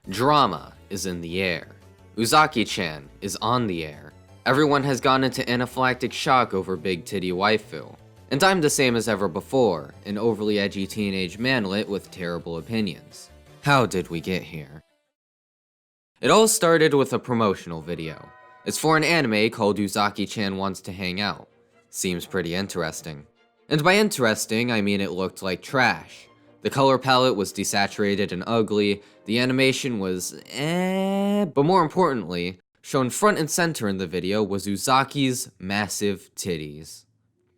Drama is in the air. Uzaki-chan is on the air. Everyone has gone into anaphylactic shock over big titty waifu. And I'm the same as ever before, an overly edgy teenage manlet with terrible opinions. How did we get here? It all started with a promotional video. It's for an anime called Uzaki-chan Wants to Hang Out. Seems pretty interesting. And by interesting, I mean it looked like trash. The color palette was desaturated and ugly, the animation was but more importantly, shown front and center in the video was Uzaki's massive titties.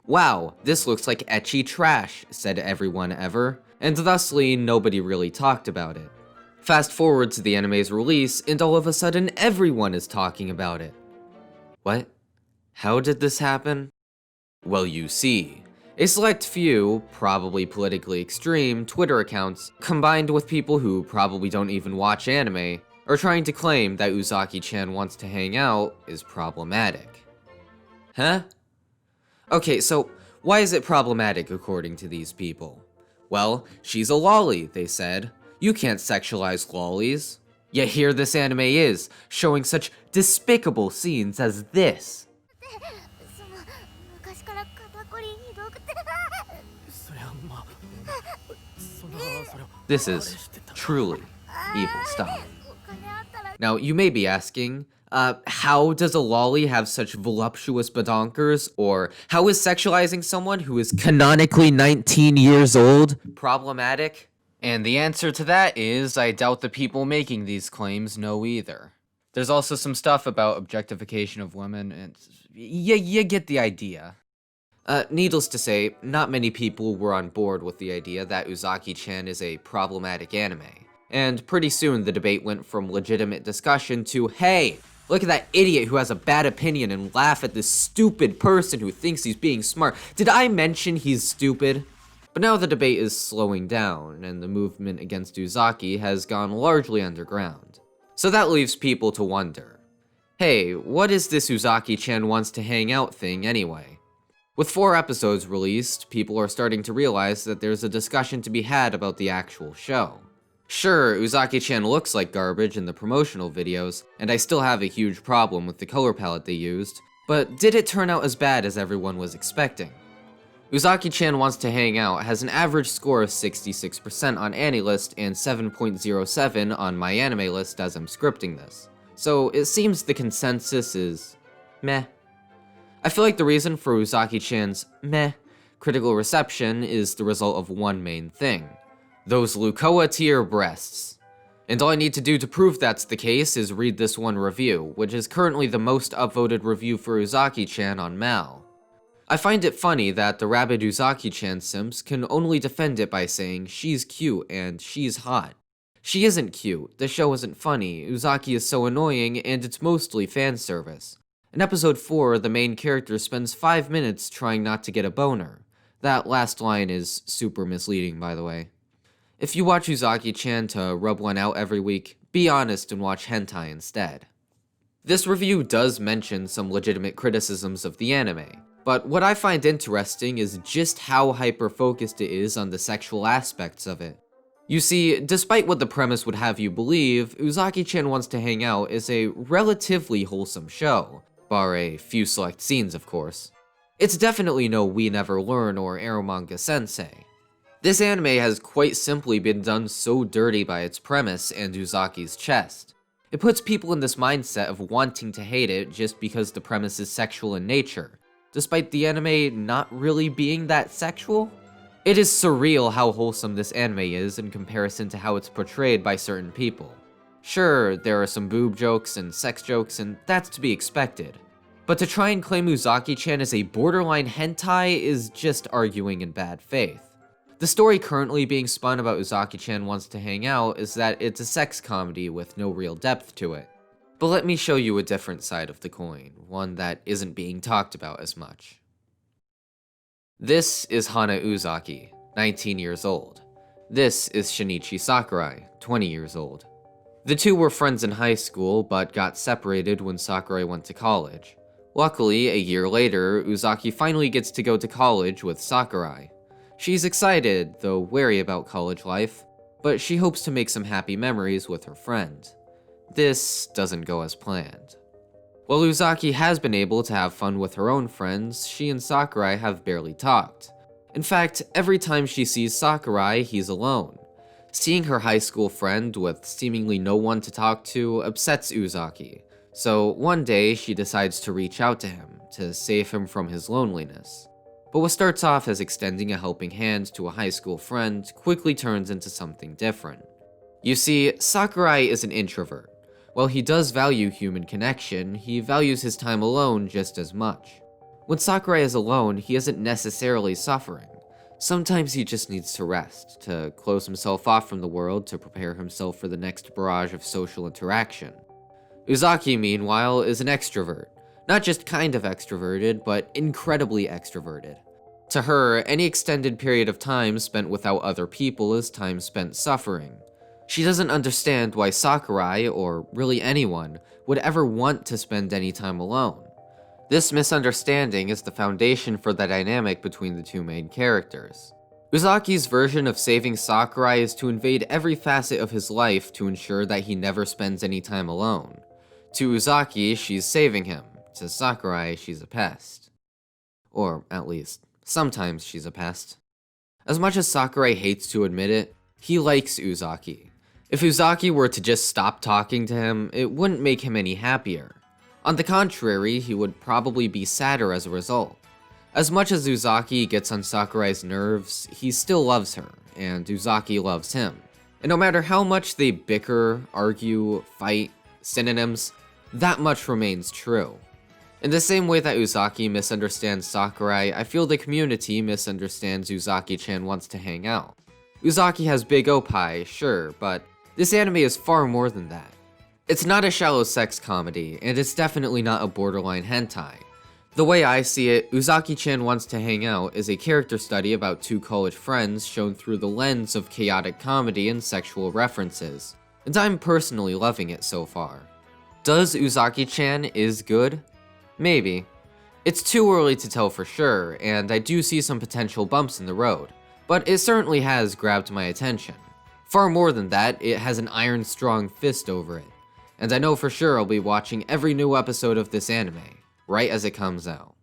Wow, this looks like ecchi trash, said everyone ever, and thusly nobody really talked about it. Fast forward to the anime's release, and all of a sudden everyone is talking about it. What? How did this happen? Well, you see, a select few, probably politically extreme, Twitter accounts, combined with people who probably don't even watch anime, are trying to claim that Uzaki-chan Wants to Hang Out is problematic. Huh? Okay, so why is it problematic according to these people? Well, she's a lolly, they said. You can't sexualize lollies. Yet here this anime is, showing such despicable scenes as this. This is truly evil stuff. Now, you may be asking, how does a lolly have such voluptuous badonkers? Or how is sexualizing someone who is canonically 19 years old problematic? And the answer to that is, I doubt the people making these claims know either. There's also some stuff about objectification of women, and you get the idea. Needless to say, not many people were on board with the idea that Uzaki-chan is a problematic anime. And pretty soon the debate went from legitimate discussion to, hey, look at that idiot who has a bad opinion and laugh at this stupid person who thinks he's being smart. Did I mention he's stupid? But now the debate is slowing down, and the movement against Uzaki has gone largely underground. So that leaves people to wonder, hey, what is this Uzaki-chan Wants to Hang Out thing anyway? With 4 episodes released, people are starting to realize that there's a discussion to be had about the actual show. Sure, Uzaki-chan looks like garbage in the promotional videos, and I still have a huge problem with the color palette they used, but did it turn out as bad as everyone was expecting? Uzaki-chan Wants to Hang Out has an average score of 66% on AniList and 7.07 on MyAnimeList as I'm scripting this, so it seems the consensus is meh. I feel like the reason for Uzaki-chan's meh critical reception is the result of one main thing. Those Lukoa tier breasts. And all I need to do to prove that's the case is read this one review, which is currently the most upvoted review for Uzaki-chan on Mal. I find it funny that the rabid Uzaki-chan simps can only defend it by saying she's cute and she's hot. She isn't cute, the show isn't funny, Uzaki is so annoying, and it's mostly fan service. In episode 4, the main character spends 5 minutes trying not to get a boner. That last line is super misleading, by the way. If you watch Uzaki-chan to rub one out every week, be honest and watch hentai instead. This review does mention some legitimate criticisms of the anime, but what I find interesting is just how hyper-focused it is on the sexual aspects of it. You see, despite what the premise would have you believe, Uzaki-chan Wants to Hang Out is a relatively wholesome show. Bar a few select scenes, of course. It's definitely no We Never Learn or Eromanga Sensei. This anime has quite simply been done so dirty by its premise and Uzaki's chest. It puts people in this mindset of wanting to hate it just because the premise is sexual in nature, despite the anime not really being that sexual. It is surreal how wholesome this anime is in comparison to how it's portrayed by certain people. Sure, there are some boob jokes and sex jokes, and that's to be expected. But to try and claim Uzaki-chan as a borderline hentai is just arguing in bad faith. The story currently being spun about Uzaki-chan Wants to Hang Out is that it's a sex comedy with no real depth to it. But let me show you a different side of the coin, one that isn't being talked about as much. This is Hana Uzaki, 19 years old. This is Shinichi Sakurai, 20 years old. The two were friends in high school, but got separated when Sakurai went to college. Luckily, a year later, Uzaki finally gets to go to college with Sakurai. She's excited, though wary about college life. but she hopes to make some happy memories with her friend. This doesn't go as planned. While Uzaki has been able to have fun with her own friends, she and Sakurai have barely talked. In fact, every time she sees Sakurai, he's alone. Seeing her high school friend with seemingly no one to talk to upsets Uzaki, so one day she decides to reach out to him to save him from his loneliness. But what starts off as extending a helping hand to a high school friend quickly turns into something different. You see, Sakurai is an introvert. While he does value human connection, he values his time alone just as much. When Sakurai is alone, he isn't necessarily suffering. Sometimes he just needs to rest, to close himself off from the world to prepare himself for the next barrage of social interaction. Uzaki, meanwhile, is an extrovert. Not just kind of extroverted, but incredibly extroverted. To her, any extended period of time spent without other people is time spent suffering. She doesn't understand why Sakurai, or really anyone, would ever want to spend any time alone. This misunderstanding is the foundation for the dynamic between the two main characters. Uzaki's version of saving Sakurai is to invade every facet of his life to ensure that he never spends any time alone. To Uzaki, she's saving him. To Sakurai, she's a pest. Or, at least, sometimes she's a pest. As much as Sakurai hates to admit it, he likes Uzaki. If Uzaki were to just stop talking to him, it wouldn't make him any happier. On the contrary, he would probably be sadder as a result. As much as Uzaki gets on Sakurai's nerves, he still loves her, and Uzaki loves him. And no matter how much they bicker, argue, fight, synonyms, that much remains true. In the same way that Uzaki misunderstands Sakurai, I feel the community misunderstands Uzaki-chan wants to hang out. Uzaki has big oppai, sure, but this anime is far more than that. It's not a shallow sex comedy, and it's definitely not a borderline hentai. The way I see it, Uzaki-chan Wants to Hang Out is a character study about two college friends shown through the lens of chaotic comedy and sexual references, and I'm personally loving it so far. Does Uzaki-chan is good? Maybe. It's too early to tell for sure, and I do see some potential bumps in the road, but it certainly has grabbed my attention. Far more than that, it has an iron-strong fist over it, and I know for sure I'll be watching every new episode of this anime, right as it comes out.